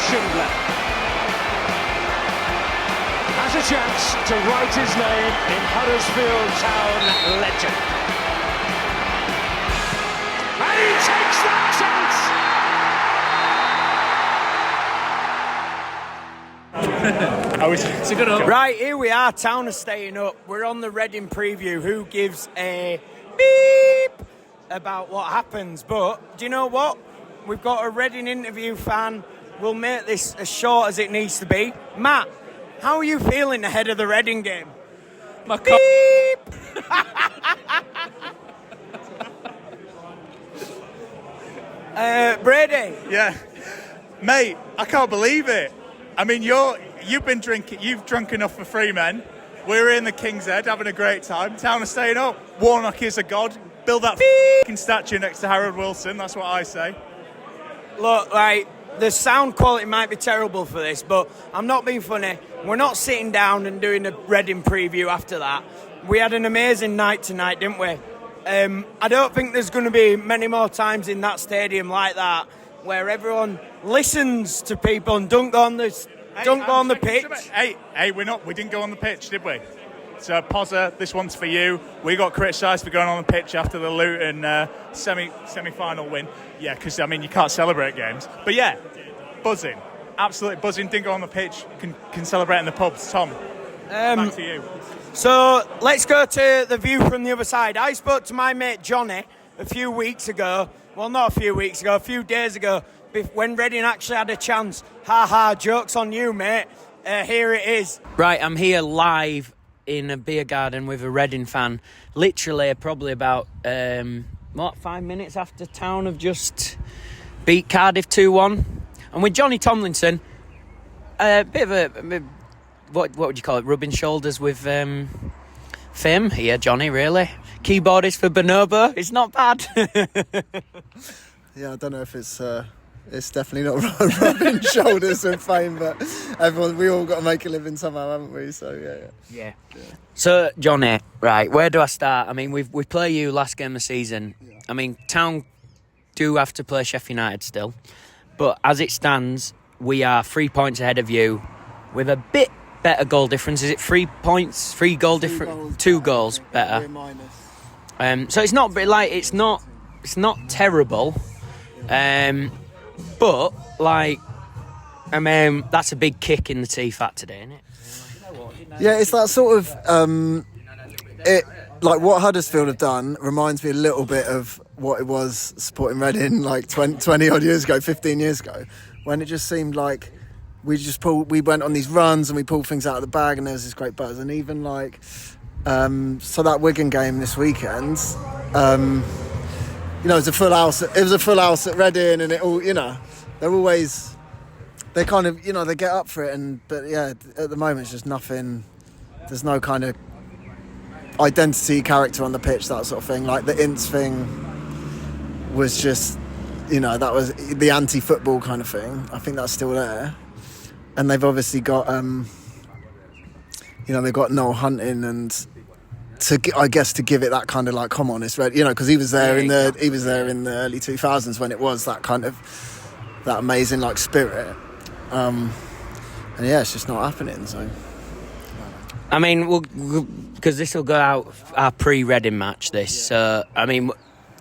Schindler has a chance to write his name in Huddersfield Town legend. And he takes that chance! It's a good up. Right, here we are, Town are staying up. We're on the Reading preview. Who gives a beep about what happens? But do you know what? We've got a Reading interview fan. We'll make this as short as it needs to be. Matt, how are you feeling ahead of the Reading game? My Beep! Brady. Yeah, mate, I can't believe it. I mean, you've been drinking. You've drunk enough for 3 men. We're in the King's Head having a great time. Town are staying up. Warnock is a god. Build that f***ing statue next to Harold Wilson. That's what I say. Look, right, the sound quality might be terrible for this, but I'm not being funny. We're not sitting down and doing a Reading preview after that. We had an amazing night tonight, didn't we? I don't think there's going to be many more times in that stadium like that where everyone listens to people and don't go on the pitch. Hey, we didn't go on the pitch, did we? So, Pozza, this one's for you. We got criticised for going on the pitch after the Luton semi-final win. Yeah, because, I mean, you can't celebrate games. But, yeah, buzzing. Absolutely buzzing. Didn't go on the pitch. Can celebrate in the pubs. Tom, back to you. So, let's go to the view from the other side. I spoke to my mate Johnny a few weeks ago. Well, not a few weeks ago, a few days ago, when Reading actually had a chance. Ha, joke's on you, mate. Here it is. Right, I'm here live in a beer garden with a Reading fan, literally probably about 5 minutes after Town have just beat Cardiff 2-1, and with Johnny Tomlinson, a bit of a what would you call it, rubbing shoulders with Fim here. Johnny, really, keyboardist for Bonobo. It's not bad. Yeah, I don't know if it's definitely not rubbing shoulders with Fame, but we all got to make a living somehow, haven't we? So yeah. So Johnny, right, where do I start? I mean, we play you last game of the season. Yeah. I mean, Town do have to play Sheffield United still, but as it stands, we are 3 points ahead of you with a bit better goal difference. Is it 3 points, 3 goal difference, 2 goals better? So it's not like it's not terrible. But, like, I mean, that's a big kick in the teeth that today, isn't it? Yeah, it's that sort of like what Huddersfield have done reminds me a little bit of what it was supporting Reading like 20 odd years ago, 15 years ago, when it just seemed like we went on these runs and we pulled things out of the bag and there was this great buzz. And even like so that Wigan game this weekend, it was a full house. It was a full house at Reading, and it all, they kind of, they get up for it, but yeah, at the moment it's just nothing. There's no kind of identity, character on the pitch, that sort of thing. Like the Ince thing was just, that was the anti-football kind of thing. I think that's still there, and they've obviously got, they've got Noel Hunting and. To give it that kind of like, come on, it's red, because he was there in the early 2000s when it was that kind of that amazing like spirit, and yeah, it's just not happening. So, I mean, because this will go out our pre-Reading match. I mean,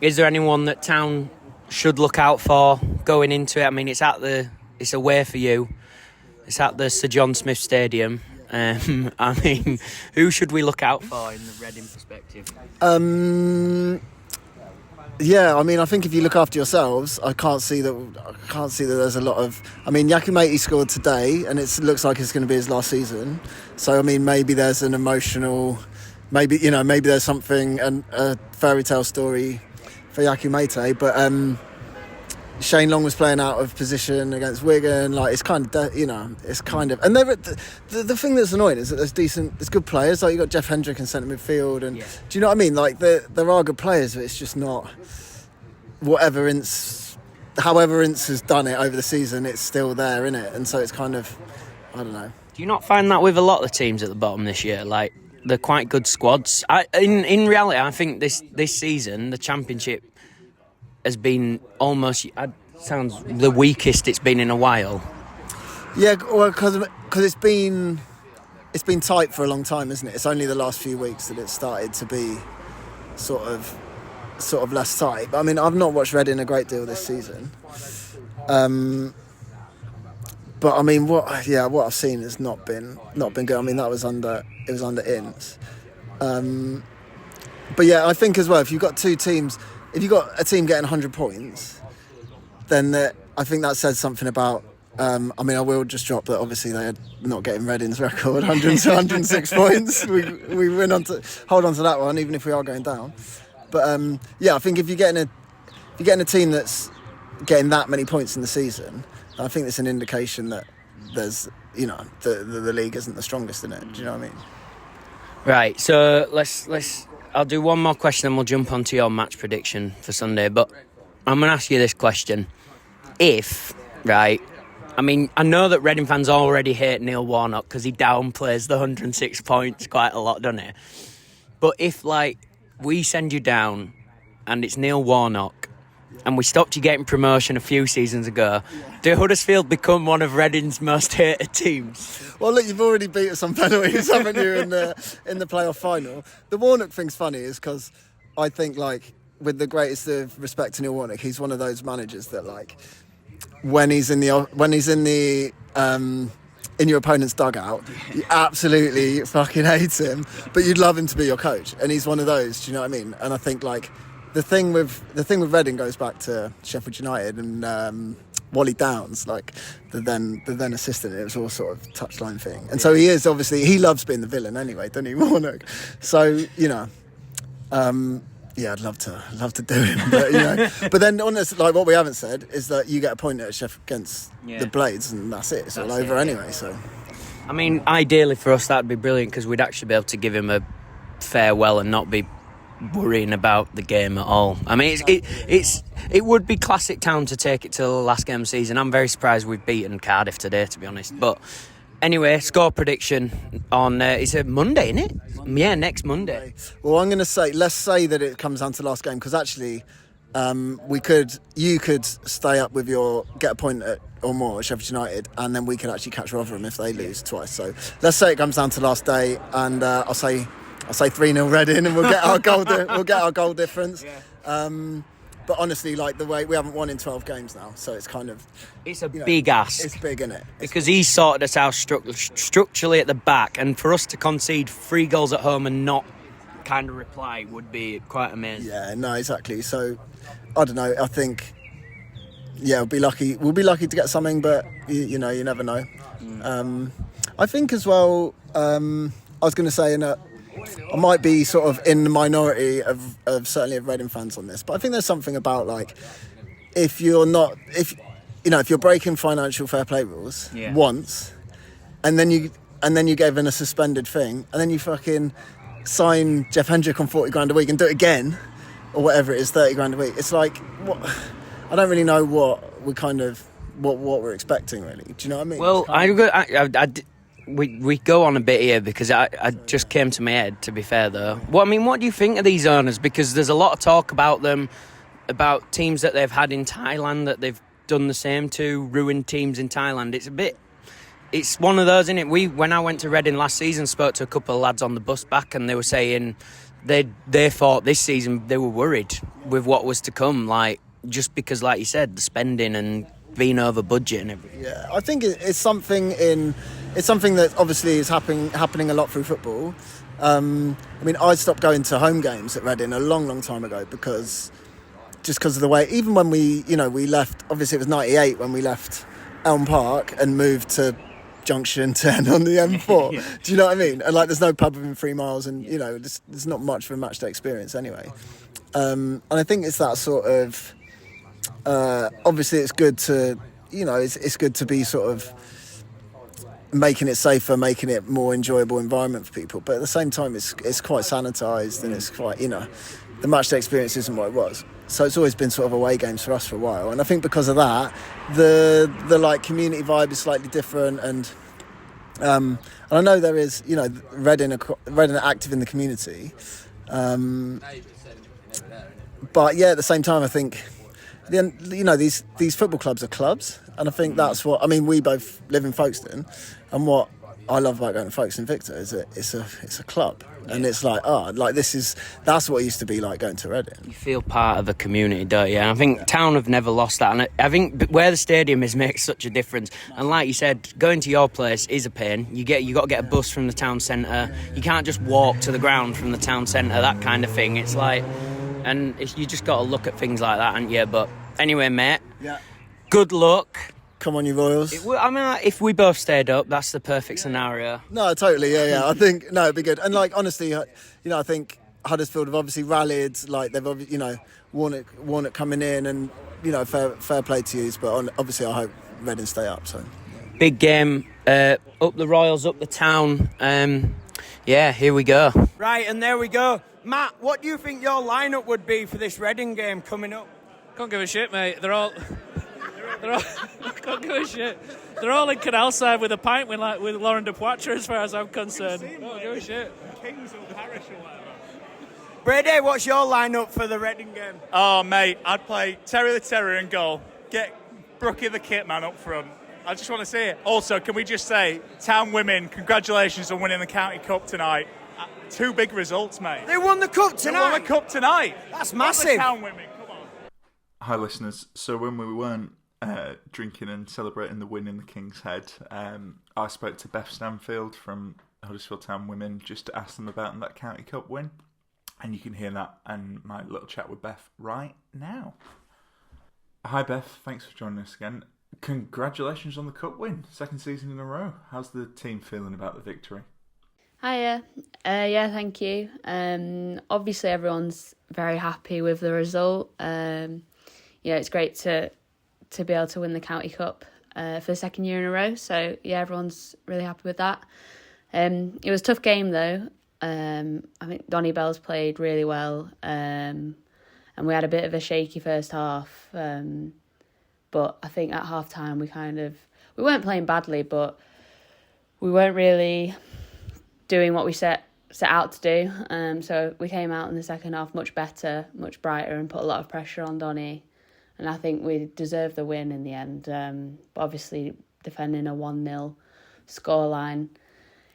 is there anyone that Town should look out for going into it? I mean, it's away for you. It's at the Sir John Smith Stadium. I mean, who should we look out for in the Reading perspective? Yeah, I mean, I think if you look after yourselves, I can't see that there's a lot of. I mean, Yakumati scored today, and it looks like it's going to be his last season. So, I mean, maybe there's an emotional, maybe there's something, a fairy tale story for Yakumati, but. Shane Long was playing out of position against Wigan. Like it's kind of, and the thing that's annoying is that there's good players. Like you got Jeff Hendrick in centre midfield, and do you know what I mean? Like there are good players, but it's just not however Ince has done it over the season. It's still there, isn't it? And so it's kind of, I don't know. Do you not find that with a lot of the teams at the bottom this year? Like they're quite good squads. In reality, I think this season the Championship has been almost sounds the weakest it's been in a while. Yeah, well, because it's been tight for a long time, isn't it? It's only the last few weeks that it's started to be sort of less tight. But I mean, I've not watched Reading a great deal this season. But I mean, what I've seen has not been good. I mean, it was under Ince. But yeah, I think as well, if you've got two teams, if you've got a team getting 100 points, then I think that says something about. I mean, I will just drop that. Obviously, they're not getting Reading's record, 106 points. We win hold on to that one, even if we are going down. But yeah, I think if you're getting a team that's getting that many points in the season, I think it's an indication that there's, the league isn't the strongest in it. Do you know what I mean? Right. So let's. I'll do one more question, and we'll jump onto your match prediction for Sunday. But I'm going to ask you this question: I mean, I know that Reading fans already hate Neil Warnock because he downplays the 106 points quite a lot, doesn't he? But if, we send you down and it's Neil Warnock and we stopped you getting promotion a few seasons ago, do Huddersfield become one of Reading's most hated teams? Well, look, you've already beat us on penalties, haven't you, in the playoff final? The Warnock thing's funny is because I think, with the greatest of respect to Neil Warnock, he's one of those managers that, when he's in your opponent's dugout, you absolutely fucking hate him, but you'd love him to be your coach, and he's one of those. Do you know what I mean? And I think the thing with Reading goes back to Sheffield United and Wally Downs, the then assistant. It was all sort of touchline thing, and so he loves being the villain anyway, doesn't he, Warnock? So yeah, I'd love to do him, but but then honestly, what we haven't said is that you get a point at Sheffield against the Blades, and that's it. It's all over anyway. So, I mean, ideally for us that'd be brilliant because we'd actually be able to give him a farewell and not be worrying about the game at all. I mean, it would be classic Town to take it to the last game of the season. I'm very surprised we've beaten Cardiff today, to be honest. But anyway, score prediction on it's a Monday, isn't it? Yeah, next Monday. Well, I'm going to say, let's say that it comes down to the last game, because actually you could stay up with get a point or more at Sheffield United, and then we could actually catch Rotherham if they lose twice. So let's say it comes down to the last day, and I'll say 3-0 Reading, and we'll get our goal difference. Yeah. But honestly, the way we haven't won in 12 games now, so it's kind of... It's a big ask. It's big, isn't it? Because he's sorted us out structurally at the back, and for us to concede 3 goals at home and not kind of reply would be quite amazing. Yeah, no, exactly. So, I don't know, I think... Yeah, we'll be lucky to get something, but, you never know. I think as well, I was going to say I might be sort of in the minority of certainly of Reading fans on this, but I think there's something about if you're breaking financial fair play rules once, and then you gave in a suspended thing, and then you fucking sign Jeff Hendrick on 40 grand a week and do it again, or whatever it is, 30 grand a week. It's what I don't really know what we're expecting, really. Do you know what I mean? Well, We go on a bit here because I just came to my head, to be fair, though. What do you think of these owners? Because there's a lot of talk about them, about teams that they've had in Thailand that they've done the same to, ruined teams in Thailand. It's one of those, isn't it? When I went to Reading last season, spoke to a couple of lads on the bus back, and they were saying they thought this season they were worried with what was to come, just because, like you said, the spending and being over budget and everything. Yeah, I think it's something that obviously is happening a lot through football. I mean, I stopped going to home games at Reading a long time ago because of the way. Even when we left. Obviously, it was '98 when we left Elm Park and moved to Junction 10 on the M4. Yeah. Do you know what I mean? And there's no pub within 3 miles, and there's not much of a match day experience anyway. And I think it's that sort of. Obviously, it's good to it's good to be sort of making it safer, making it more enjoyable environment for people. But at the same time, it's quite sanitised, and it's quite the match day experience isn't what it was. So it's always been sort of away games for us for a while, and I think because of that, the community vibe is slightly different, and I know there is Reading are active in the community, but yeah, at the same time, I think then these football clubs are clubs, and I think that's what we both live in Folkestone, and what I love about going to Folkestone Victor is it's a club, and it's like that's what it used to be like going to Reading. You feel part of a community, don't you? And I think Town have never lost that, and I think where the stadium is makes such a difference. And like you said, going to your place is a pain. You got to get a bus from the town centre. You can't just walk to the ground from the town centre. That kind of thing. It's like, and you just got to look at things like that, haven't you? But anyway, mate. Yeah. Good luck. Come on, you Royals. If we both stayed up, that's the perfect scenario. No, totally, yeah. I think, it'd be good. And, honestly, I think Huddersfield have obviously rallied. They've, Warnock coming in and, fair play to you. But obviously, I hope Reading stay up. So big game. Up the Royals, up the Town. Here we go. Right, and there we go. Matt, what do you think your lineup would be for this Reading game coming up? Can't give a shit, mate. They're all can't give a shit. They're all in Canalside with a pint with Lauren de Poitre, as far as I'm concerned. Don't give a shit. Kings or Parish or whatever. Brady, what's your lineup for the Reading game? Oh, mate, I'd play Terry the Terrier in goal. Get Brookie the kit man up front. I just want to see it. Also, can we just say, Town Women, congratulations on winning the County Cup tonight. 2 big results, mate. They won the cup tonight. They won the cup tonight. That's massive. Town Women, come on. Hi, listeners. So when we weren't drinking and celebrating the win in the King's Head, I spoke to Beth Stanfield from Huddersfield Town Women just to ask them about that County Cup win. And you can hear that and my little chat with Beth right now. Hi, Beth. Thanks for joining us again. Congratulations on the Cup win. 2nd season in a row. How's the team feeling about the victory? Hiya. Thank you. Obviously, everyone's very happy with the result. It's great to be able to win the County Cup for the 2nd year in a row. So, everyone's really happy with that. It was a tough game, though. I think Donny Bell's played really well. And we had a bit of a shaky first half. But I think at half-time we weren't playing badly, but we weren't really doing what we set out to do. So we came out in the second half much better, much brighter, and put a lot of pressure on Donny. And I think we deserved the win in the end. But obviously, defending a 1-0 scoreline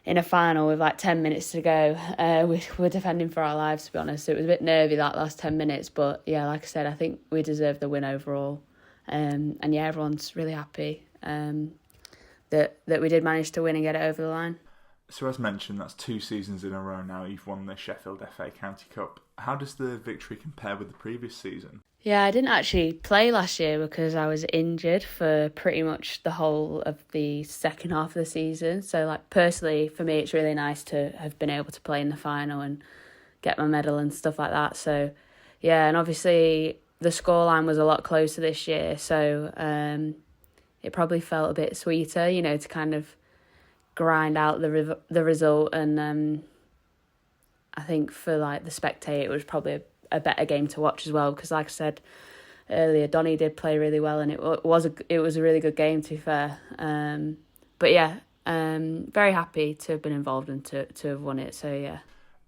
in a final with 10 minutes to go, we were defending for our lives, to be honest. So it was a bit nervy that last 10 minutes. But yeah, like I said, I think we deserved the win overall. And everyone's really happy that we did manage to win and get it over the line. So as mentioned, that's 2 seasons in a row now you've won the Sheffield FA County Cup. How does the victory compare with the previous season? Yeah, I didn't actually play last year because I was injured for pretty much the whole of the second half of the season. So personally, for me, it's really nice to have been able to play in the final and get my medal and stuff like that. So yeah, and obviously the scoreline was a lot closer this year. So it probably felt a bit sweeter, to kind of grind out the result. And I think for the spectator, it was probably a better game to watch as well, because like I said earlier, Donny did play really well, and it was a really good game, to be fair. But yeah, very happy to have been involved and to have won it. So yeah.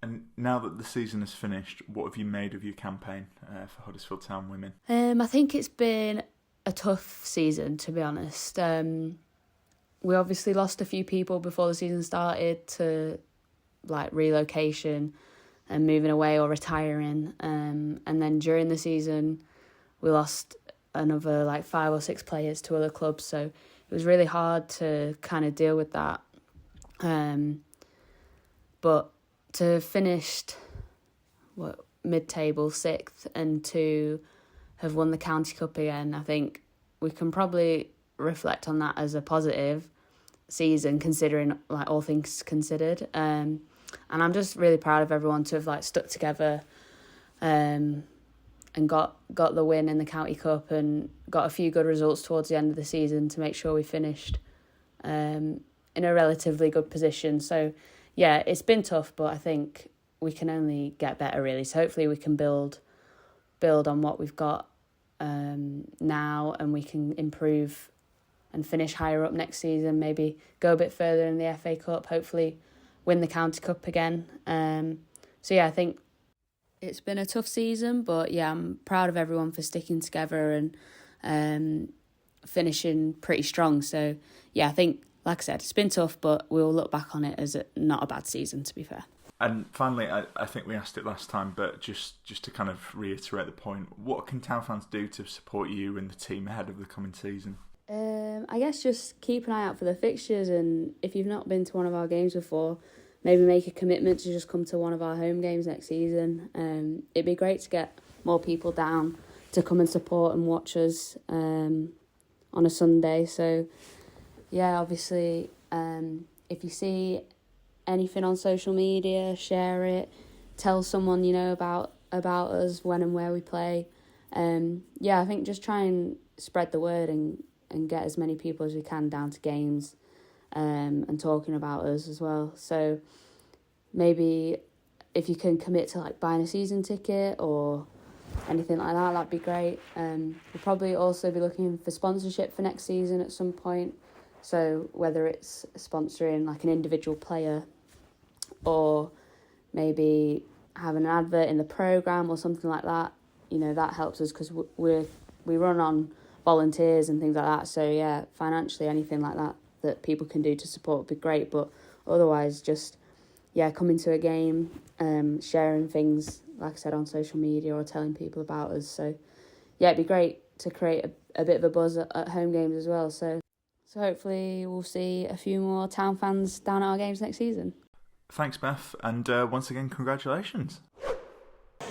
And now that the season is finished, what have you made of your campaign for Huddersfield Town Women? I think it's been a tough season, to be honest. We obviously lost a few people before the season started to relocation and moving away or retiring. And then during the season, we lost another 5 or 6 players to other clubs. So it was really hard to kind of deal with that. But to have finished mid-table 6th and to have won the County Cup again, I think we can probably reflect on that as a positive season, considering all things considered. And I'm just really proud of everyone to have stuck together and got the win in the County Cup and got a few good results towards the end of the season to make sure we finished in a relatively good position. So yeah, it's been tough, but I think we can only get better, really. So hopefully we can build on what we've got now, and we can improve and finish higher up next season, maybe go a bit further in the FA Cup, hopefully win the County Cup again. So yeah, I think It's been a tough season, but yeah, I'm proud of everyone for sticking together and finishing pretty strong. So yeah, I think, like I said, it's been tough, but we'll look back on it as not a bad season, to be fair. And finally, I think we asked it last time, but just to kind of reiterate the point, what can Town fans do to support you and the team ahead of the coming season? I guess just keep an eye out for the fixtures, and if you've not been to one of our games before, maybe make a commitment to just come to one of our home games next season. It'd be great to get more people down to come and support and watch us on a Sunday. So, yeah, obviously, if you see anything on social media, share it, tell someone you know about us, when and where we play. I think just try and spread the word and get as many people as we can down to games and talking about us as well. So maybe if you can commit to like buying a season ticket or anything like that, that'd be great. We'll probably also be looking for sponsorship for next season at some point. So whether it's sponsoring like an individual player or maybe having an advert in the programme or something like that, that helps us because we run on volunteers and things like that. So yeah, financially, anything like that people can do to support would be great. But otherwise, just coming to a game, sharing things, like I said, on social media or telling people about us. So yeah, it'd be great to create a bit of a buzz at home games as well. So hopefully we'll see a few more Town fans down at our games next season. Thanks, Beth, and once again, congratulations.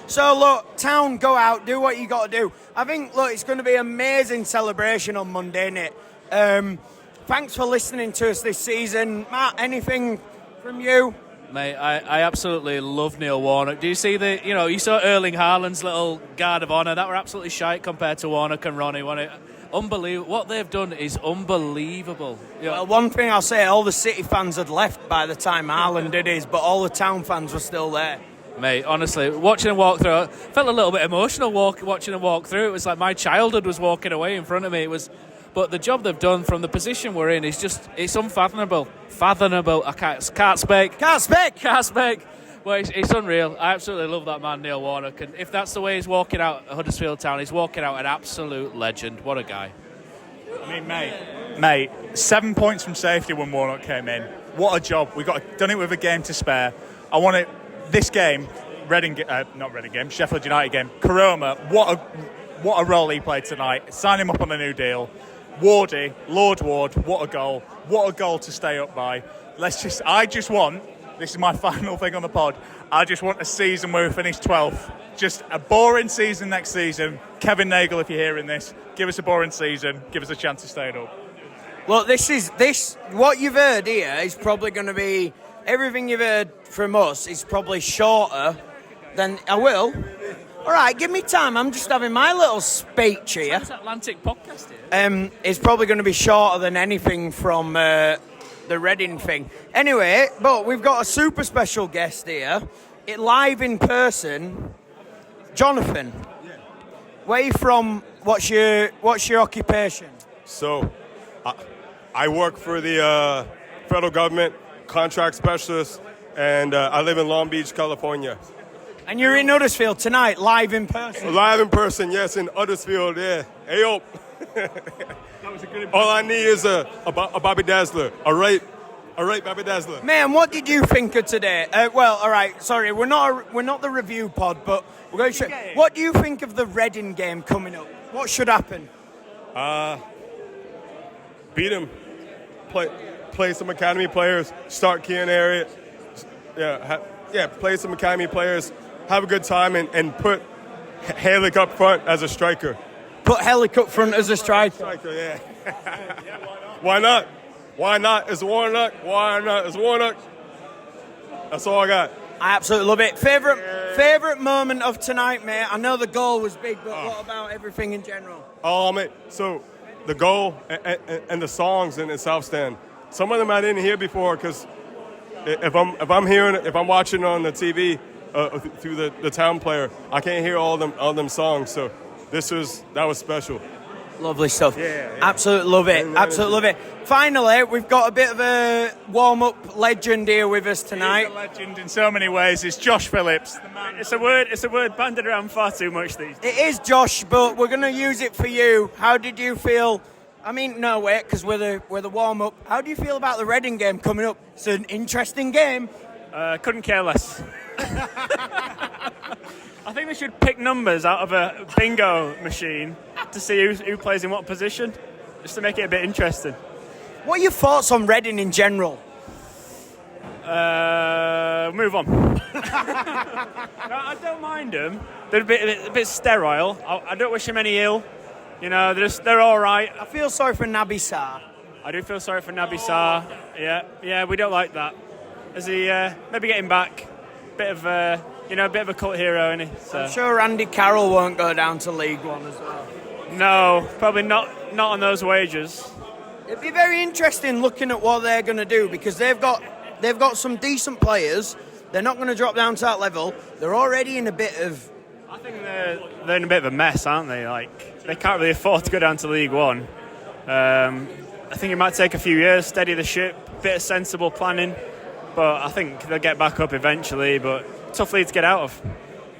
So, look, Town, go out, do what you got to do. I think, look, it's going to be an amazing celebration on Monday, isn't it? Thanks for listening to us this season. Matt, anything from you? Mate, I absolutely love Neil Warnock. Do you see you saw Erling Haaland's little guard of honour? That were absolutely shite compared to Warnock and Ronnie, wasn't it? Unbelievable. What they've done is unbelievable. Well, one thing I'll say, all the City fans had left by the time Haaland did his, but all the Town fans were still there. Mate, honestly, watching him walk through, I felt a little bit emotional watching him walk through. It was like my childhood was walking away in front of me. But the job they've done from the position we're in is it's unfathomable. I can't speak. Well, it's unreal. I absolutely love that man, Neil Warnock. And if that's the way he's walking out at Huddersfield Town, he's walking out an absolute legend. What a guy. I mean, mate, 7 points from safety when Warnock came in. What a job. We done it with a game to spare. I want it. This game, Sheffield United game. Karoma, what a role he played tonight. Sign him up on a new deal. Wardy, Lord Ward, what a goal. What a goal to stay up by. This is my final thing on the pod, I just want a season where we finish 12th. Just a boring season next season. Kevin Nagel, if you're hearing this, give us a boring season. Give us a chance to stay up. Look, what you've heard here is probably going to be, everything you've heard from us is probably shorter than, I will. All right, give me time. I'm just having my little speech here. It's Atlantic podcast here. It's probably going to be shorter than anything from the Reading thing. Anyway, but we've got a super special guest here, live in person. Jonathan, where are you from? What's your occupation? So, I work for the federal government, contract specialist, and I live in Long Beach, California. And you're in Huddersfield tonight, live in person? Live in person, yes, in Huddersfield, yeah. Hey, yo. All I need is a Bobby Dazzler, a right Bobby Dazzler. Man, what did you think of today? Well, all right, sorry, we're not the review pod, but we're going to. What do you think of the Reading game coming up? What should happen? Beat them. Play some academy players. Start Kean Harriet. Play some academy players. Have a good time and put Halleck up front as a striker. Put Halleck up front as a striker. Yeah. Why not? Why not? It's Warnock. Why not? It's Warnock. That's all I got. I absolutely love it. Favorite moment of tonight, mate? I know the goal was big, but what about everything in general? Oh, mate. So the goal and the songs in the South Stand. Some of them I didn't hear before because if I'm watching on the TV through the Town player, I can't hear all them songs. So that was special. Lovely stuff. Yeah. Absolutely love it. Absolutely love it. Finally, we've got a bit of a warm-up legend here with us tonight. He's a legend in so many ways. It's Josh Phillips. The man. It's a word bandied around far too much these days. It is Josh, but we're going to use it for you. How did you feel? I mean, no, wait, because we're the warm-up. How do you feel about the Reading game coming up? It's an interesting game. Couldn't care less. I think they should pick numbers out of a bingo machine to see who plays in what position, just to make it a bit interesting. What are your thoughts on Reading in general? Move on. No, I don't mind them. They're a bit sterile. I don't wish them any ill. You know, they're all right. I feel sorry for Naby Sarr. I do feel sorry for Naby Sarr. Yeah, we don't like that. As he maybe getting back, bit of a cult hero, isn't he? So. I'm sure Andy Carroll won't go down to League One as well. No, probably not on those wages. It'd be very interesting looking at what they're going to do, because they've got some decent players. They're not going to drop down to that level. They're already in a bit of... I think they're in a bit of a mess, aren't they? Like, they can't really afford to go down to League One. I think it might take a few years, steady the ship, bit of sensible planning, but I think they'll get back up eventually, but tough league to get out of.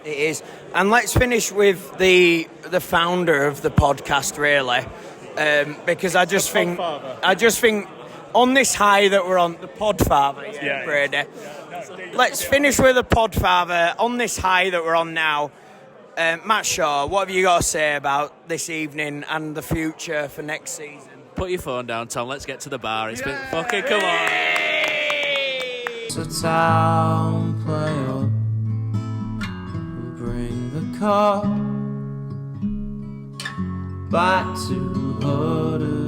It is. And let's finish with the founder of the podcast, really, because I just think on this high that we're on, the podfather, Brady. Let's finish with the podfather on this high that we're on now. Matt Shaw, what have you got to say about this evening and the future for next season? Put your phone down, Tom. Let's get to the bar. It's been fucking come on. It's a town player. Bring the car back to Huddersfield.